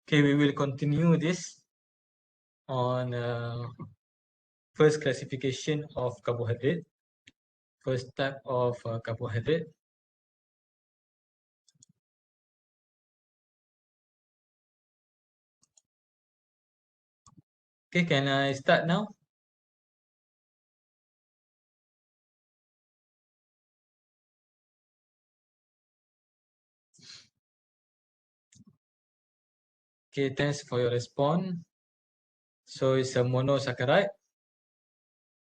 Okay, we will continue this on first classification of carbohydrate, first type of carbohydrate. Okay, can I start now? Okay, thanks for your response. So it's a monosaccharide.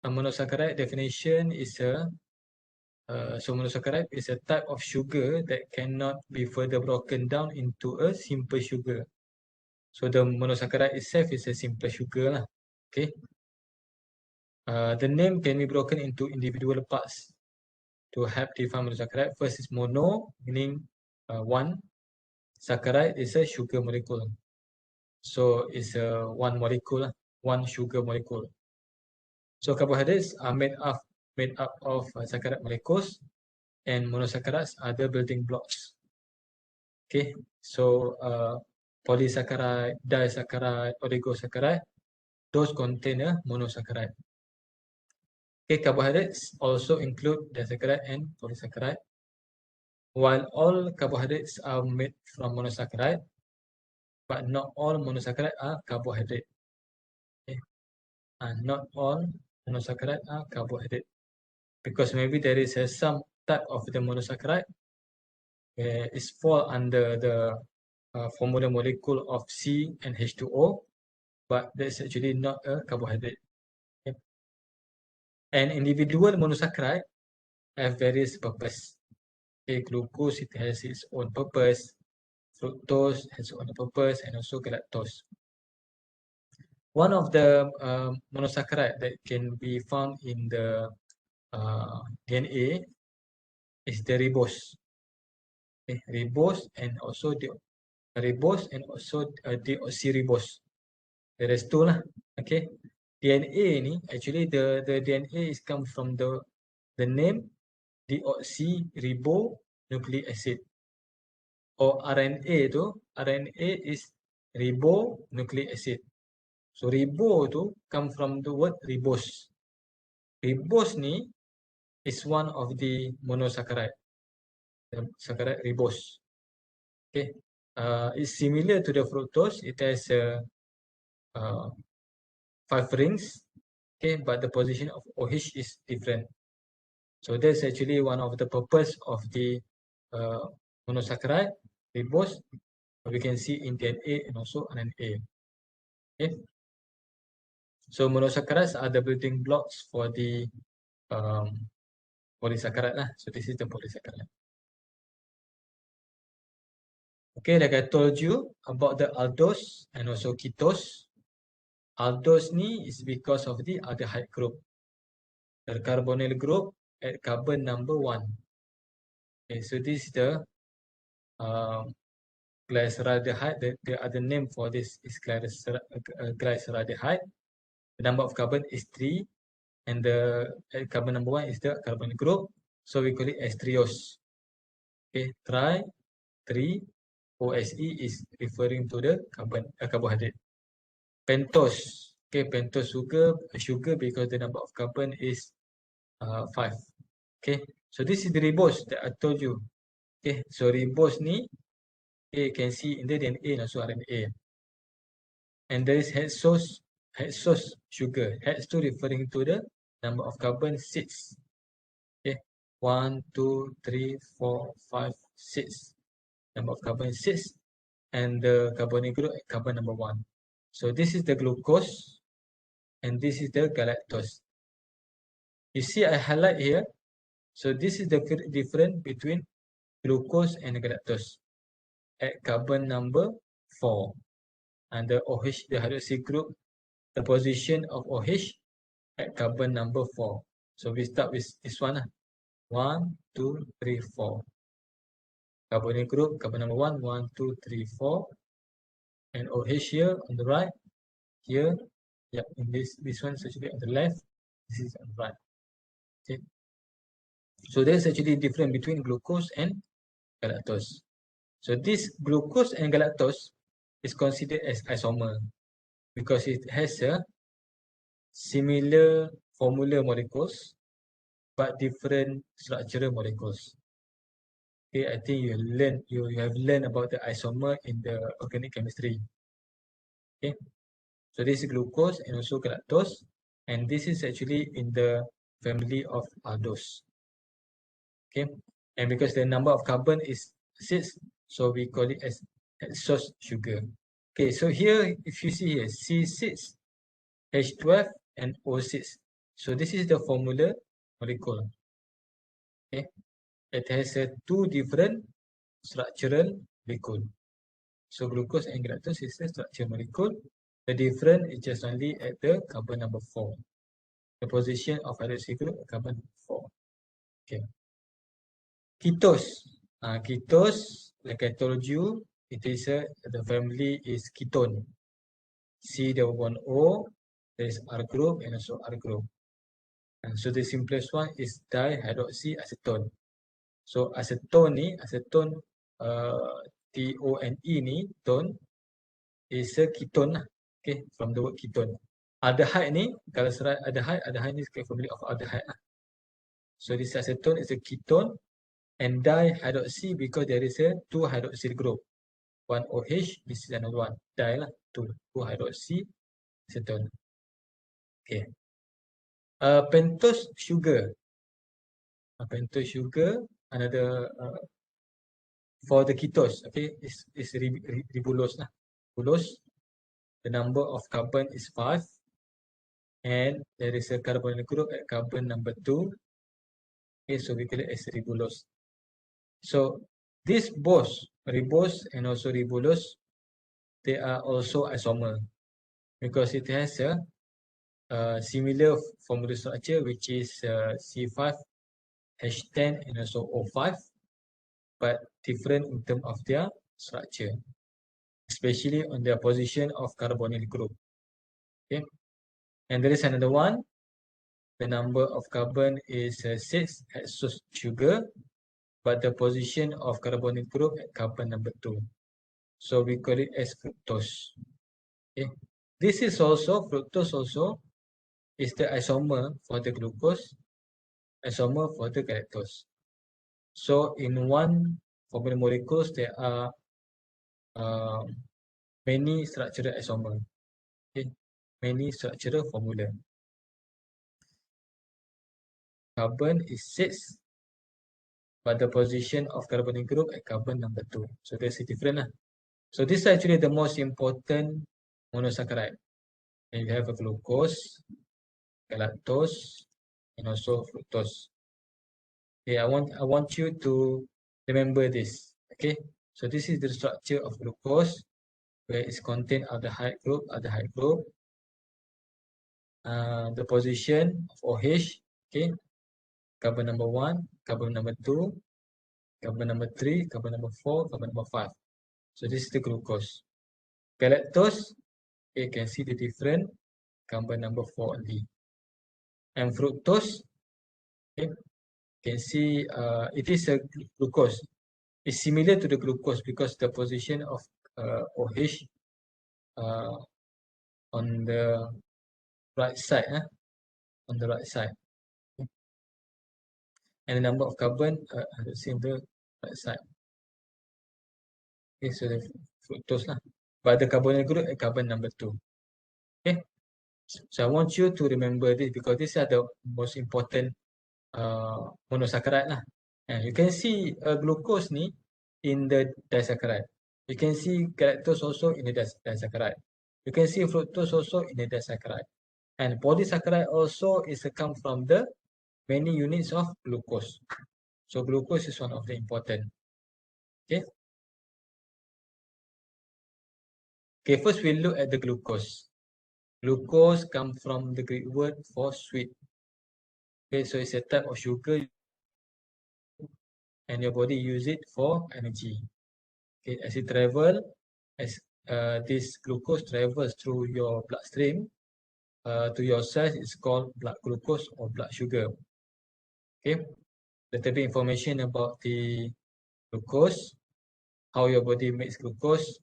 A monosaccharide definition is monosaccharide is a type of sugar that cannot be further broken down into a simple sugar. So the monosaccharide itself is a simple sugar lah. Okay. The name can be broken into individual parts to help define monosaccharide. First is mono, meaning one. Saccharide is a sugar molecule. So it's a one molecule, one sugar molecule. So carbohydrates are made up of saccharide molecules, and monosaccharides are the building blocks. Okay, so polysaccharide, disaccharide, oligosaccharide, those contain a monosaccharide. Okay, carbohydrates also include disaccharide and polysaccharide. While all carbohydrates are made from monosaccharide, but not all monosaccharide are carbohydrate. Okay. Not all monosaccharide are carbohydrate, because maybe there is some type of the monosaccharide is fall under the formula molecule of C and H2O, but that's actually not a carbohydrate. Okay. And individual monosaccharide have various purpose. Okay, glucose, it has its own purpose, fructose has its own purpose, and also galactose. One of the monosaccharide that can be found in the DNA is the ribose. Okay, ribose and also deoxyribose. There is two lah. Okay, DNA ni actually the DNA is come from the name deoxyribonucleic acid. Or RNA tu, RNA is ribonucleic acid. So ribo tu come from the word ribose. Ribose ni is one of the monosaccharide. The saccharide ribose. Okay, it's similar to the fructose. It has 5 rings. Okay, but the position of OH is different. So that's actually one of the purpose of the monosaccharide ribose. We can see in DNA and also RNA. Okay. So monosaccharides are the building blocks for the polysaccharide lah. So this is the polysaccharide. Okay, like I told you about the aldose and also ketose. Aldose ni is because of the aldehyde group. The carbonyl group at carbon number 1. Okay, so this is the glyceraldehyde. The other name for this is glyceraldehyde. The number of carbon is 3, and the carbon number 1 is the carbon group, so we call it estriose. Okay, tri 3 OSE is referring to the carbohydrate. Pentose, okay, pentose sugar because the number of carbon is 5. Okay, so this is the ribose that I told you. Okay, so ribose ni, okay, you can see in the DNA and also RNA. And there is hexose sugar. Hex2 referring to the number of carbon 6. Okay, 1, 2, 3, 4, 5, 6. Number of carbon 6, and the carbonyl group at carbon number 1. So this is the glucose, and this is the galactose. You see, I highlight here. So this is the difference between glucose and galactose at carbon number 4. And the OH, the hydroxy group, the position of OH at carbon number 4. So we start with this one. 1, 2, 3, 4. Carbonyl group, carbon number 1, 1, 2, 3, 4. And OH here on the right, here, yeah, in this one is actually on the left, this is on the right. Okay. So there's actually difference between glucose and galactose. So this glucose and galactose is considered as isomer because it has a similar formula molecules but different structural molecules. Okay, I think you have learned about the isomer in the organic chemistry. Okay, so this is glucose and also galactose, and this is actually in the family of aldose. Okay, and because the number of carbon is 6, so we call it as source sugar. Okay, so here if you see here C6, H12 and O6. So this is the formula molecule. Okay, it has two different structural molecule. So glucose and galactose is a structural molecule. The difference is just only at the carbon number 4. The position of hydroxy group at carbon number 4. Okay. Ketose. Ketose, like I told you, it is the family is ketone. C double bond O, there is R group and also R group. And so the simplest one is dihydroxyacetone. So acetone ni, acetone T-O-N-E ni, tone, is a ketone lah. Okay, from the word ketone. Aldehyde ni, kalau serat aldehyde ni is the family of aldehyde lah. So this acetone is a ketone and dihydroxy because there is a 2 hydroxyl group. One OH, this is another one. Di lah, 2 hydroxy acetone. Okay. Pentose sugar. Pentose sugar, another for the ketose, okay, is ribulose lah. Ribulose, the number of carbon is 5, and there is a carbonyl group at carbon number 2. Okay, so we call it as ribulose. So this both ribose and also ribulose, they are also isomer because it has a similar formula structure which is C5 H10 and also O5, but different in terms of their structure, especially on their position of carbonyl group. Okay, and there is another one. The number of carbon is 6 at source sugar, but the position of carbonyl group at carbon number 2. So we call it as fructose. Okay, this is also fructose also is the isomer for the glucose, isomer for the galactose. So in one formula molecules there are many structural isomer. Okay, many structural formula. Carbon is 6, but the position of carbonyl group at carbon number 2. So there's a different lah. So this is actually the most important monosaccharide. And you have a glucose, galactose, and also fructose. Okay, I want you to remember this. Okay, so this is the structure of glucose, where it's contained aldehyde group, the position of OH, okay, carbon number 1, carbon number 2, carbon number 3, carbon number 4, carbon number 5. So this is the glucose. Galactose, okay, you can see the different carbon number 4 only. And fructose, okay, you can see it is a glucose. It's similar to the glucose because the position of OH on the right side, on the right side. Okay. And the number of carbon the same the right side. Okay, so the fructose lah. But the carbonyl group at carbon number 2. Okay. So I want you to remember this because these are the most important monosaccharide lah. And you can see glucose ni in the disaccharide. You can see galactose also in the disaccharide. You can see fructose also in the disaccharide. And polysaccharide also is come from the many units of glucose. So glucose is one of the important. Okay. Okay, first we look at the glucose. Glucose comes from the Greek word for sweet. Okay, so it's a type of sugar and your body use it for energy. Okay, as it travel, as this glucose travels through your bloodstream to your cells, it's called blood glucose or blood sugar. Okay, little bit information about the glucose, how your body makes glucose.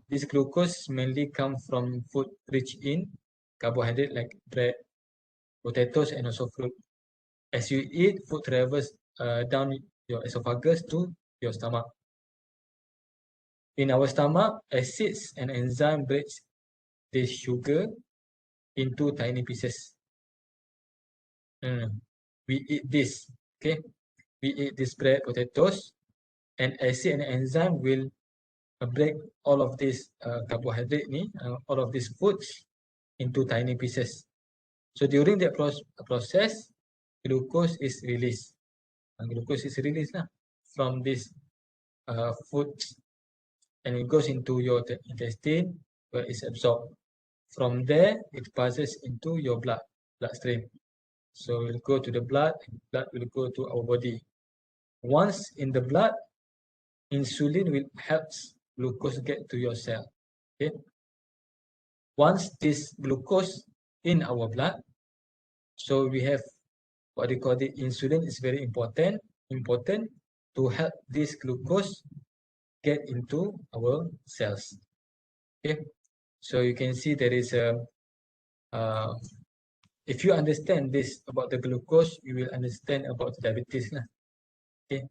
This glucose mainly come from food rich in carbohydrate like bread, potatoes, and also fruit. As you eat, food travels down your esophagus to your stomach. In our stomach, acids and enzyme breaks this sugar into tiny pieces. We eat this, okay? We eat this bread, potatoes, and acid and enzyme will break all of this carbohydrate all of these foods into tiny pieces. So during that process, glucose is released. Glucose is released from this food, and it goes into your intestine where it's absorbed. From there, it passes into your bloodstream. So it will go to the blood, and blood will go to our body. Once in the blood, insulin will help glucose get to your cell. Okay. Once this glucose in our blood, so we have what they call the insulin is very important to help this glucose get into our cells. Okay, so you can see there is a if you understand this about the glucose, you will understand about diabetes. Okay,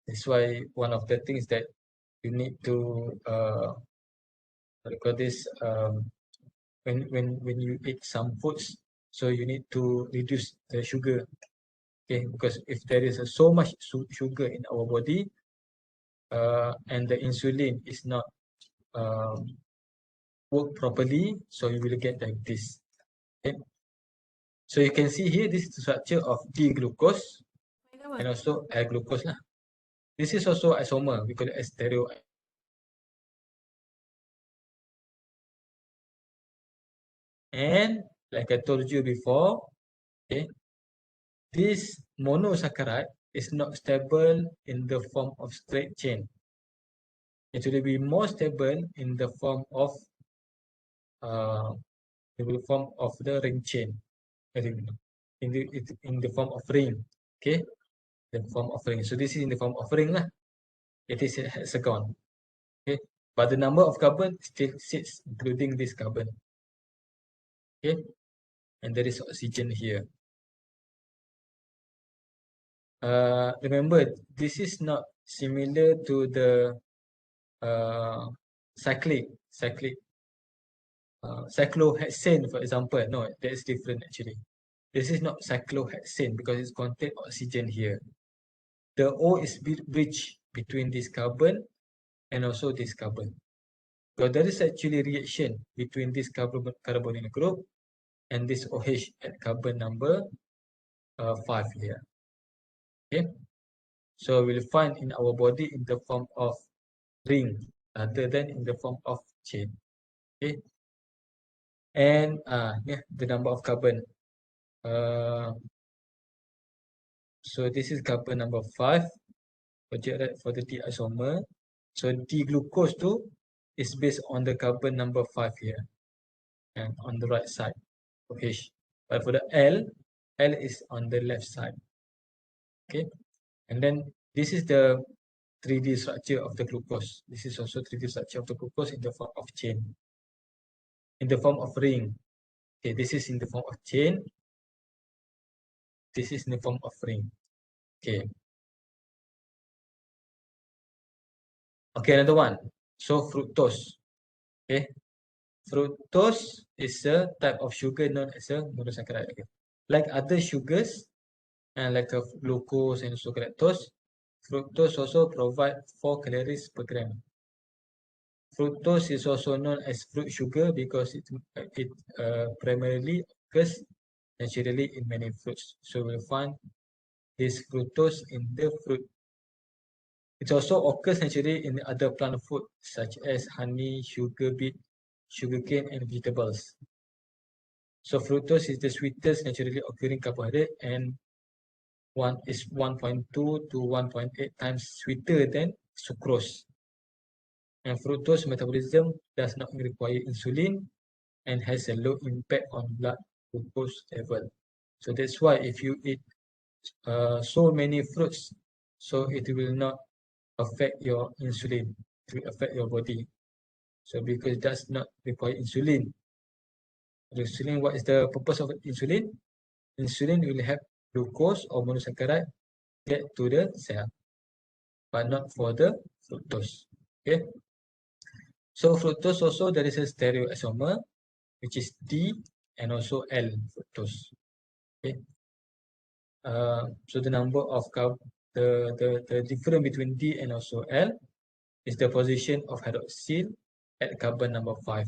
that's why one of the things that you need to what do you call this when you eat some foods, so you need to reduce the sugar. Okay, because if there is so much sugar in our body and the insulin is not work properly, so you will get like this. Okay, so you can see here this is the structure of D-glucose and also L-glucose lah. This is also isomer, we call it as stereo. And like I told you before, okay, this monosaccharide is not stable in the form of straight chain. It will be more stable in the form of the ring chain, in the form of ring. Okay, the form of ring. So this is in the form of ring lah. It is a hexagon. Okay, but the number of carbon still 6, including this carbon. Okay, and there is oxygen here. Remember, this is not similar to the cyclohexane, for example. No, that is different actually. This is not cyclohexane because it's contain oxygen here. The O is bridge between this carbon and also this carbon. So there is actually reaction between this carbonyl group and this OH at carbon number 5 here. Okay, so we'll find in our body in the form of ring rather than in the form of chain. Okay, and yeah, the number of carbon. So this is carbon number 5 for the D isomer. So D glucose too is based on the carbon number 5 here and on the right side of H. But for the L is on the left side. Okay, and then this is the 3D structure of the glucose. This is also 3D structure of the glucose in the form of chain, in the form of ring. Okay, this is in the form of chain. This is in the form of ring. Okay. Okay, another one. So fructose. Okay, fructose is a type of sugar known as a monosaccharide. Okay. Like other sugars, and like glucose and also galactose, fructose also provide 4 calories per gram. Fructose is also known as fruit sugar because it primarily occurs naturally in many fruits. So we'll find this fructose in the fruit. It also occurs naturally in other plant food such as honey, sugar beet, sugarcane, and vegetables. So fructose is the sweetest naturally occurring carbohydrate and is 1.2 to 1.8 times sweeter than sucrose. And fructose metabolism does not require insulin and has a low impact on blood glucose level. So that's why if you eat so many fruits, so it will not affect your insulin, it will affect your body. So because it does not require insulin. Insulin, what is the purpose of insulin? Insulin will help glucose or monosaccharide get to the cell, but not for the fructose. Okay. So fructose also there is a stereoisomer, which is D and also L fructose. Okay. So the number of the difference between D and also L is the position of hydroxyl at carbon number 5.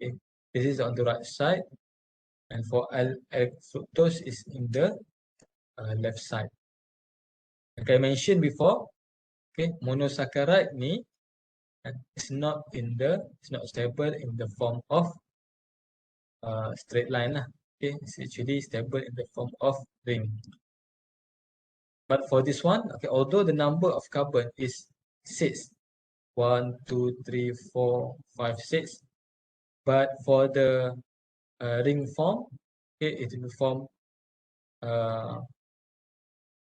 Okay. This is on the right side, and for L fructose is in the left side. Like I mentioned before, okay, monosaccharide ni it's not stable in the form of straight line lah. Okay, it's actually stable in the form of ring. But for this one, okay, although the number of carbon is 6, 1, 2, 3, 4, 5, 6, but for the ring form, okay, it will form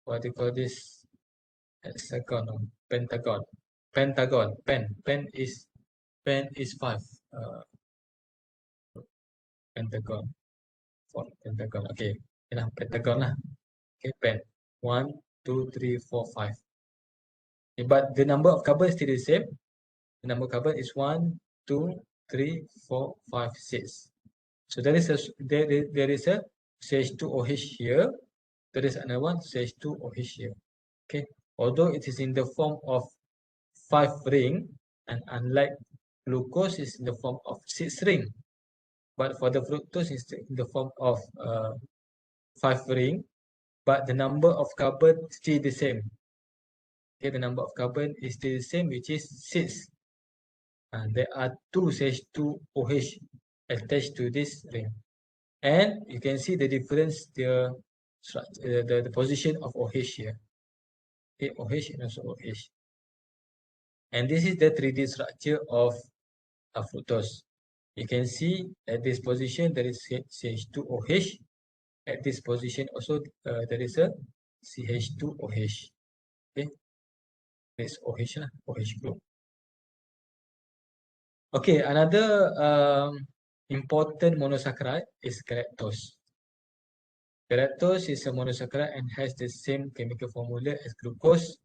what do you call this? Hexagon or pentagon. Pentagon. Pen is 5. Pentagon. For pentagon. Okay. Inilah pentagon lah. Okay, pen. 1, 2, 3, 4, 5. Okay, but the number of carbon is still the same. The number of carbon is 1, 2, 3, 4, 5, 6. So there is a CH2OH here. There is another one CH2OH here. Okay. Although it is in the form of 5 ring, and unlike glucose is in the form of 6 ring, but for the fructose is in the form of 5 ring, but the number of carbon still the same. Okay, the number of carbon is still the same, which is 6. And there are 2 CH2OH attached to this ring, and you can see the difference, the position of OH here. Okay, OH and also OH. And this is the 3D structure of fructose. You can see at this position there is CH2OH. At this position also there is a CH2OH. Okay, this OH lah, OH group. Okay, another important monosaccharide is galactose. Galactose is a monosaccharide and has the same chemical formula as glucose,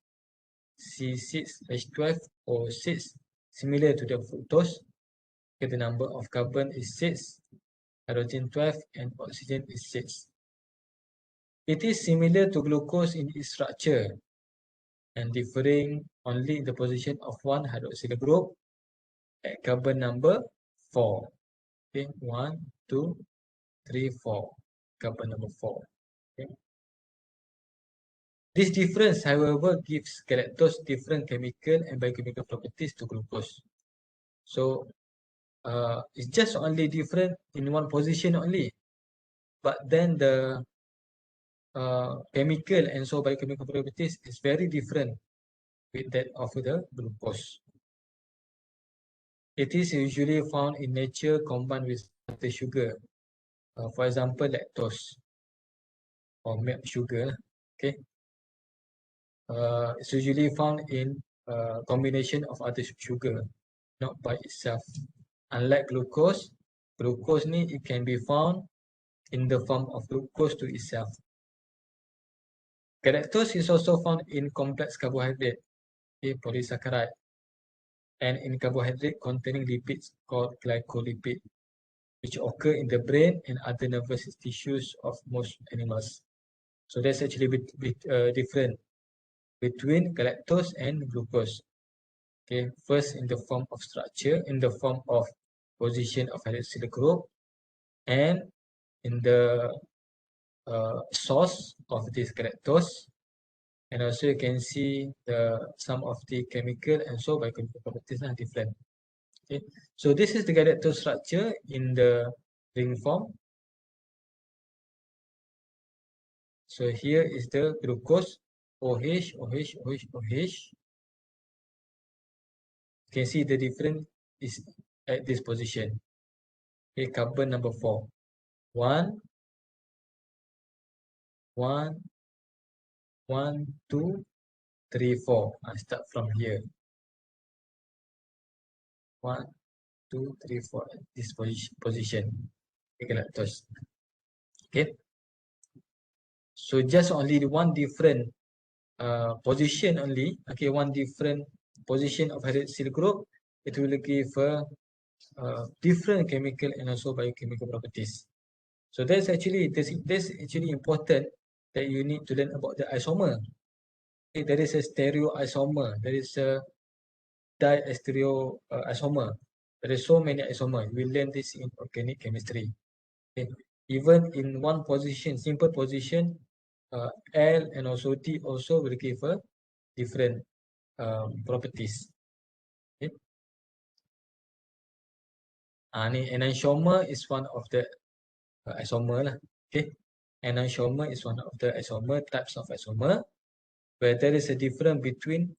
C6H12O6, similar to the fructose. Okay, the number of carbon is 6, hydrogen 12, and oxygen is 6. It is similar to glucose in its structure and differing only in the position of one hydroxyl group at carbon number 4. Okay, 1, 2, 3, 4. Carbon number 4. Okay. This difference, however, gives galactose different chemical and biochemical properties to glucose. So it's just only different in one position only, but then the chemical and so biochemical properties is very different with that of the glucose. It is usually found in nature combined with other sugar, for example lactose or milk sugar. Okay, it's usually found in combination of other sugar, not by itself. Unlike glucose, ni it can be found in the form of glucose to itself. Galactose is also found in complex carbohydrate, okay, polysaccharide, and in carbohydrate containing lipids called glycolipid, which occur in the brain and other nervous tissues of most animals. So that's actually different between galactose and glucose. Okay, first in the form of structure, in the form of position of hydroxyl group, and in the source of this galactose. And also you can see some of the chemical and so biochemical properties are different. Okay, so this is the galactose structure in the ring form. So here is the glucose, OH, OH, OH, OH. You can see the difference is at this position. Okay, carbon number 4. 1, 1, 1, 2, 3, 4. I start from here. 1, 2, 3, 4 at this position. Okay, like this. Okay. So just only one different position only. Okay, one different position of hydroxyl group, it will give a different chemical and also biochemical properties. So that's actually important that you need to learn about the isomer. Okay, there is a stereoisomer, there is a diastereoisomer. There is so many isomer. We learn this in organic chemistry. Okay. Even in one position, simple position, L and also T also will give a different properties. Okay. Ni enantiomer is one of the isomer lah. Okay. Enantiomer is one of the isomer types of isomer where there is a difference between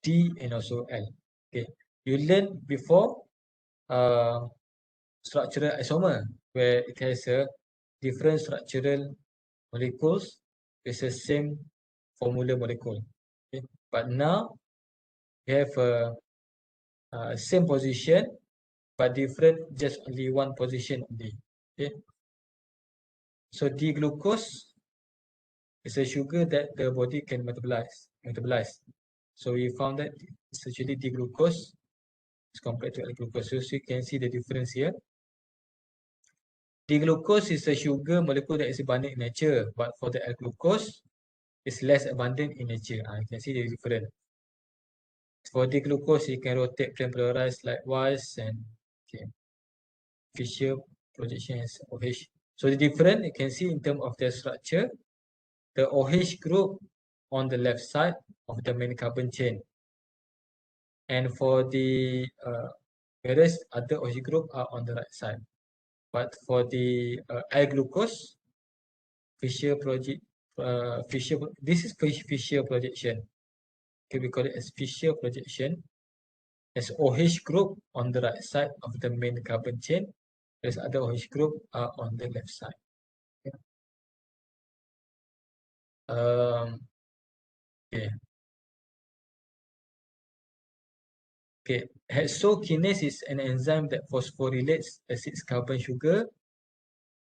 D and also L. Okay. You learned before structural isomer where it has a different structural molecules with the same formula molecule. Okay. But now we have a same position but different, just only one position only. Okay. So D-glucose is a sugar that the body can metabolize. So we found that it's actually D-glucose as compared to L-glucose. So you can see the difference here. D-glucose is a sugar molecule that is abundant in nature, but for the L-glucose, it's less abundant in nature. You can see the difference. For D-glucose, you can rotate plane polarize likewise, and okay, Fischer projection is OH. So the difference you can see in terms of their structure, the OH group on the left side of the main carbon chain, and for the whereas other OH group are on the right side. But for the L-glucose, Fischer this is Fischer projection. Okay, we call it as Fischer projection. As OH group on the right side of the main carbon chain, whereas other OH group are on the left side. Okay. Okay. Hexokinase is an enzyme that phosphorylates a 6-carbon sugar,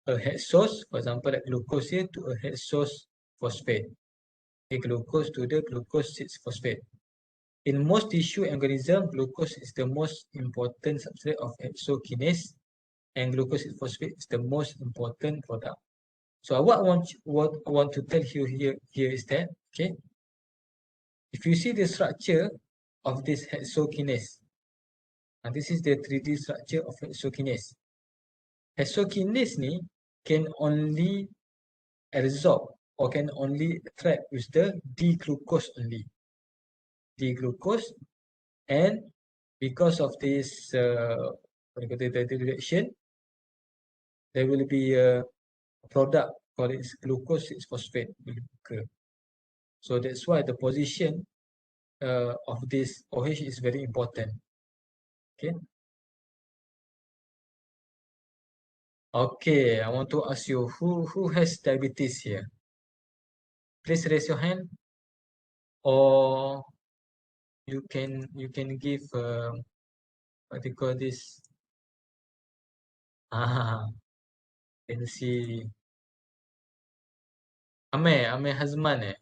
a hexose, for example, like glucose here, to a hexose phosphate. Okay, glucose to the glucose 6-phosphate. In most tissue organisms, glucose is the most important substrate of hexokinase, and glucose 6-phosphate is the most important product. So what I want to tell you here is that, okay, if you see the structure of this hexokinase, and this is the 3D structure of hexokinase. Hexokinase ni can only absorb or can only trap with the D-glucose only. D-glucose, and because of this the reaction, there will be a product called glucose 6-phosphate will occur. So that's why the position of this OH is very important. Okay. Okay, I want to ask you who has diabetes here? Please raise your hand, or you can give what do you call this? Can see Ame Hazman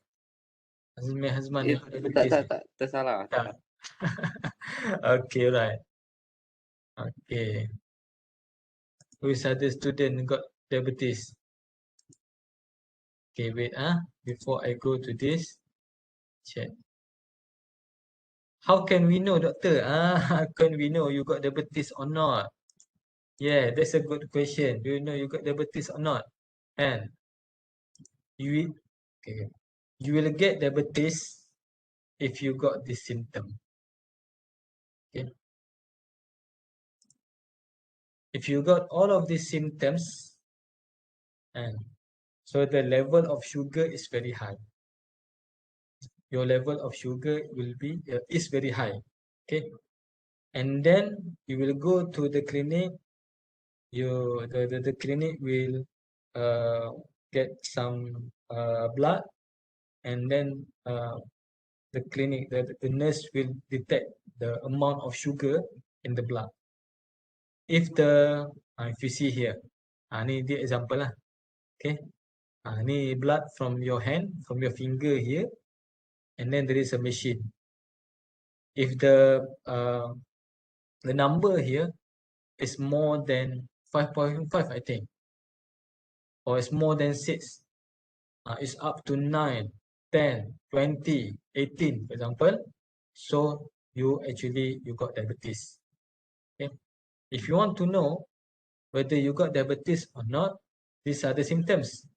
Hazman diabetes. Tak tersalah. Tak. Okay, right. Okay. Which other student got diabetes? Okay, wait, before I go to this, check. How can we know, doctor? How can we know you got diabetes or not? Yeah, that's a good question. Do you know you got diabetes or not? And you will get diabetes if you got this symptom. Okay. If you got all of these symptoms, and so the level of sugar is very high. Your level of sugar will be is very high. Okay. And then you will go to the clinic. The clinic will get some blood, and then the nurse will detect the amount of sugar in the blood. if you see here, ni dia example lah. Okay, ni blood from your hand, from your finger here, and then there is a machine. If the number here is more than 5.5, I think, or it's more than 6, it's up to 9, 10, 20, 18, for example. So you got diabetes. Okay, if you want to know whether you got diabetes or not, these are the symptoms: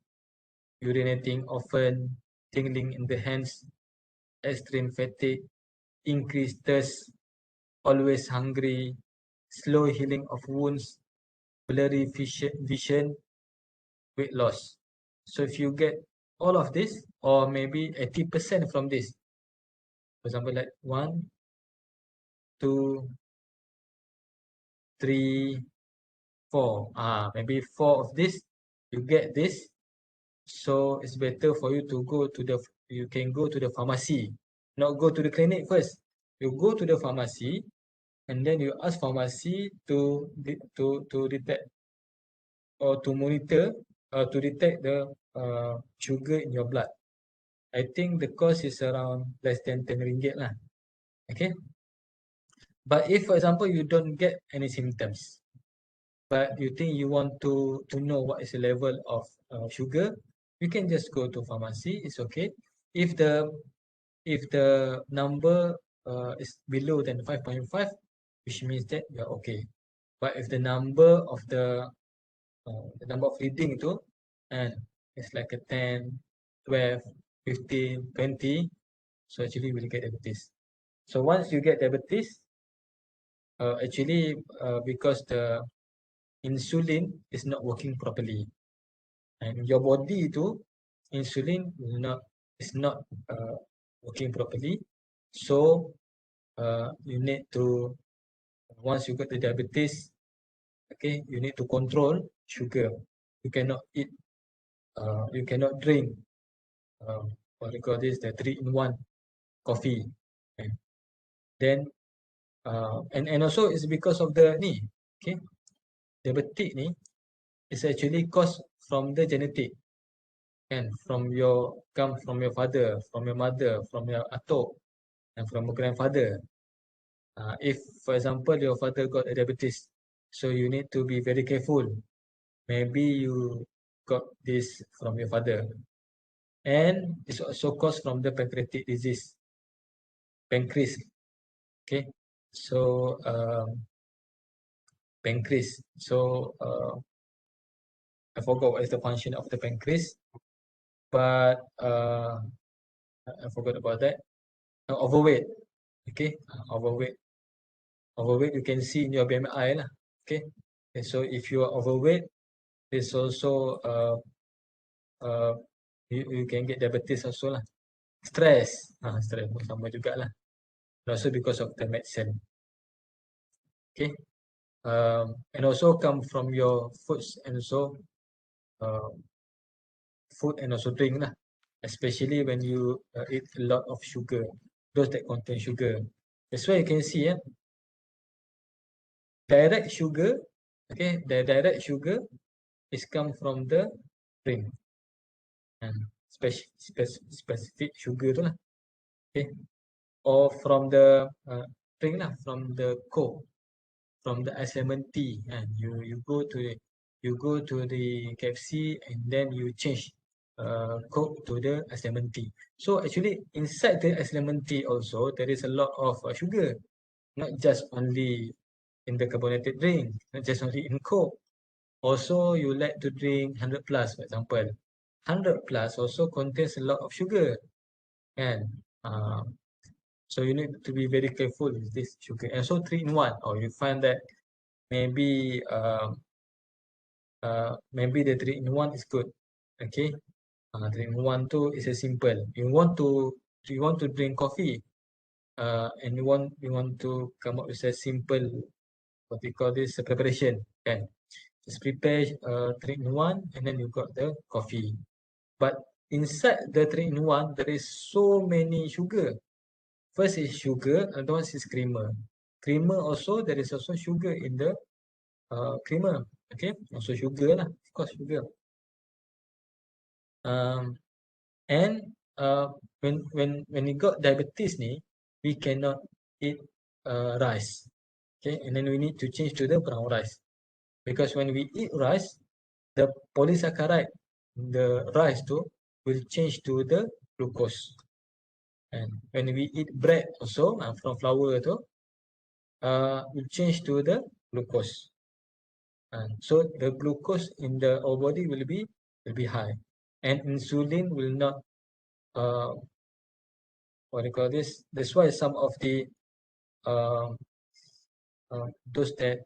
urinating often, tingling in the hands, extreme fatigue, increased thirst, always hungry, slow healing of wounds, blurry vision, weight loss. So if you get all of this, or maybe 80% from this, for example, like 1, 2, 3, 4, maybe 4 of this, you get this. So it's better for you to go to you can go to the pharmacy, not go to the clinic first. You go to the pharmacy, and then you ask pharmacy to detect or to monitor, to detect the sugar in your blood. I think the cost is around less than 10 ringgit lah. Okay. But if, for example, you don't get any symptoms, but you think you want to know what is the level of sugar, you can just go to pharmacy. It's okay. If the number is below than 5.5, which means that you are okay. But if the number of reading itu, and it's like a 10, 12, 15, 20, so actually you will get diabetes. So once you get diabetes, because the insulin is not working properly, and your body itu insulin is not working properly, so you need to, once you got the diabetes, okay, you need to control sugar. You cannot eat, you cannot drink what we call this, the 3-in-1 coffee. Okay. Then and also it's because of the okay, diabetic ni is actually caused from the genetic, and come from your father, from your mother, from your atuk, and from your grandfather. If, for example, your father got a diabetes, so you need to be very careful. Maybe you got this from your father, and it's also caused from the pancreatic disease, pancreas. Okay, so pancreas. So I forgot what is the function of the pancreas, but I forgot about that. Overweight. Okay, overweight. Overweight you can see in your BMI lah. Okay, so if you are overweight, there's also you can get diabetes also lah. Stress, stress sama juga lah. Also because of the medicine. Okay, and also come from your foods, and also food and also drink lah. Especially when you eat a lot of sugar, those that contain sugar. That's why you can see direct sugar, okay, the direct sugar is come from the drink, and specific sugar tu lah, okay, or from the drink lah, from the Coke, from the ice lemon tea, and you go to the KFC, and then you change Coke to the ice lemon tea. So actually inside the ice lemon tea also there is a lot of sugar, not just only in the carbonated drink, not just only in Coke. Also, you like to drink 100 plus, for example. 100 plus also contains a lot of sugar, and so you need to be very careful with this sugar. And so 3-in-1, or you find that maybe maybe the 3-in-1 is good. Okay, 3-in-1 too is a simple. You want to drink coffee, and you want to come up with a simple, what we call this, preparation. Kan? Just prepare 3-in-1, and then you got the coffee. But inside the 3-in-1, there is so many sugar. First is sugar, another one is creamer. Creamer also, there is also sugar in the creamer. Okay, also sugar lah, of course sugar. And when we got diabetes ni, we cannot eat rice. Okay, and then we need to change to the brown rice, because when we eat rice, the polysaccharide, the rice too, will change to the glucose. And when we eat bread also from flour too, will change to the glucose. And so the glucose in our body will be high, and insulin will not what do you call this? That's why some of the those that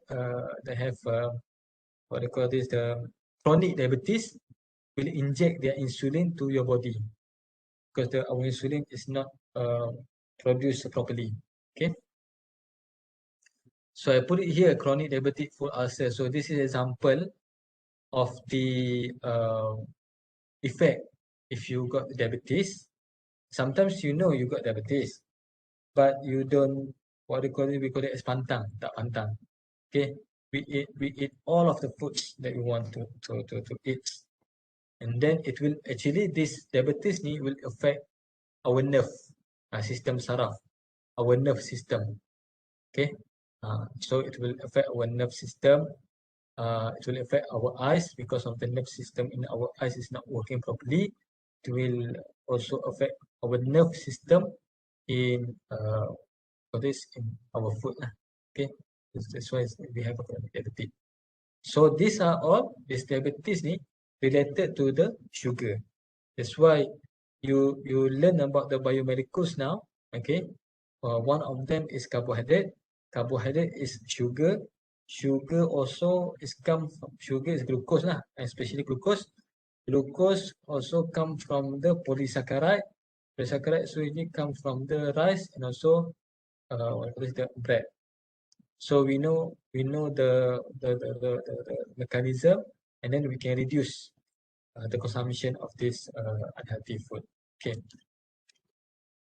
have what do you call this, the chronic diabetes, will inject their insulin to your body, because our insulin is not produced properly. Okay, so I put it here, chronic diabetic foot ulcer. So this is example of the effect if you got diabetes. Sometimes you know you got diabetes, but you don't, what do you call it, we call it as pantang, tak pantang. Okay, we eat all of the foods that we want to eat, and then it will actually, this diabetes ni will affect our nerve system saraf, our nerve system. Okay, so it will affect our nerve system. It will affect our eyes, because of the nerve system in our eyes is not working properly. It will also affect our nerve system in in our food. Okay, that's why we have a chronic diabetes. So these are all, this diabetes ni related to the sugar. That's why you learn about the biomolecules now. Okay, one of them is carbohydrate. Carbohydrate is sugar. Sugar also is sugar is glucose lah, especially glucose. Glucose also come from the polysaccharide. Polysaccharide so it come from the rice, and also what is the bread. So we know the mechanism, and then we can reduce the consumption of this unhealthy food. Okay.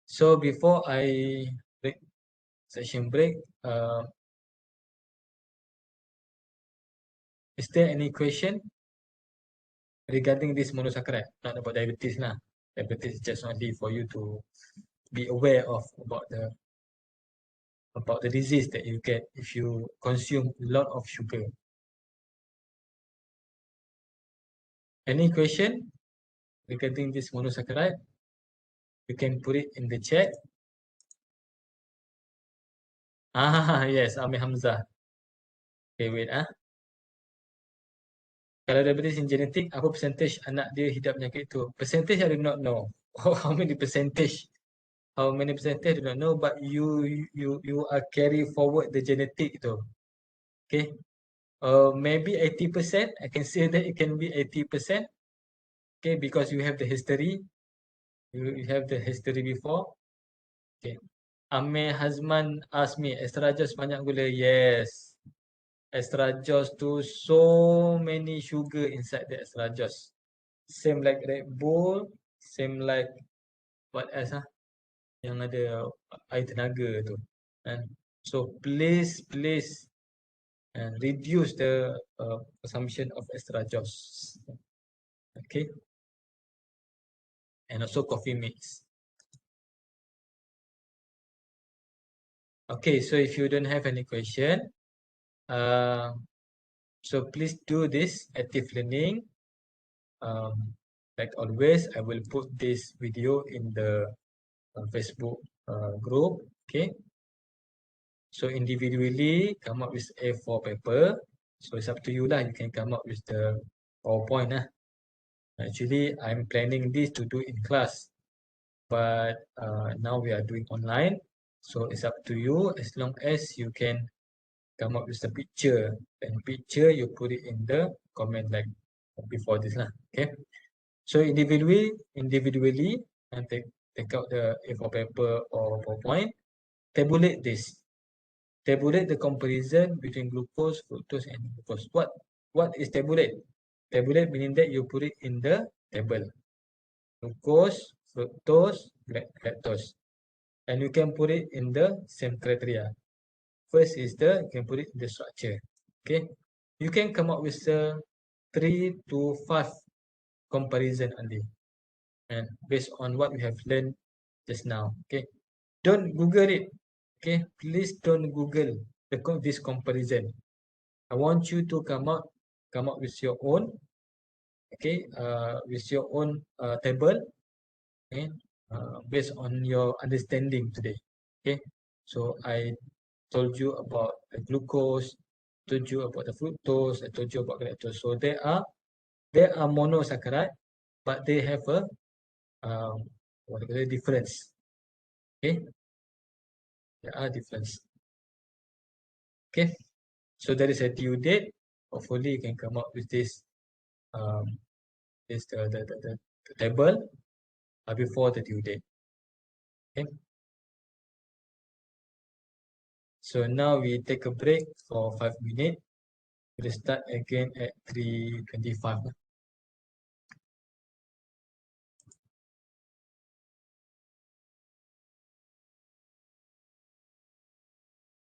So before I break session break, is there any question regarding this monosaccharide? Not about diabetes lah. Diabetes is just only for you to be aware of about the disease that you get if you consume a lot of sugar. Any question regarding this monosaccharide? You can put it in the chat. Yes, Amir Hamzah. Okay, wait Kalau diabetes in genetic, apa percentage anak dia hidap penyakit tu? Percentage I do not know. How many percentage? How many percentage I do not know, but you are carry forward the genetic tu. Okay. Maybe 80%. I can say that it can be 80%. Okay, because you have the history. You have the history before. Okay. Amir Hazman asked me, astragalus banyak gula? Yes. Astragalus tu, so many sugar inside the astragalus. Same like Red Bull, same like what else yang ada air tenaga tu. And so please and reduce the consumption of astragalus. Okay. And also coffee mix. Okay, so if you don't have any question, so please do this active learning. Like always, I will put this video in the Facebook group. Okay. So individually, come up with A4 paper. So it's up to you lah. You can come up with the PowerPoint lah. Actually, I'm planning this to do in class, but now we are doing online. So it's up to you, as long as you can come up with the picture. And picture, you put it in the comment like before this lah. Okay. So individually, and take out the A4 paper or PowerPoint. Tabulate this. Tabulate the comparison between glucose, fructose, and glucose. What is tabulate? Tabulate meaning that you put it in the table. Glucose, fructose, lactose. And you can put it in the same criteria. First is you can put it in the structure. Okay. you can come up with a 3 to 5 comparison only, and based on what we have learned just now. Okay, don't Google it. Okay, please don't Google this comparison. I want you to come up with your own. Okay, with your own table. Okay, based on your understanding today. Okay, so I told you about the glucose, told you about the fructose, I told you about galactose. So there are monosaccharide, but they have a what do you call it, difference. Okay, there are difference. Okay, so there is a due date. Hopefully, you can come up with this the table before the due date. Okay. So now we take a break for 5 minutes. We'll start again at 3:25.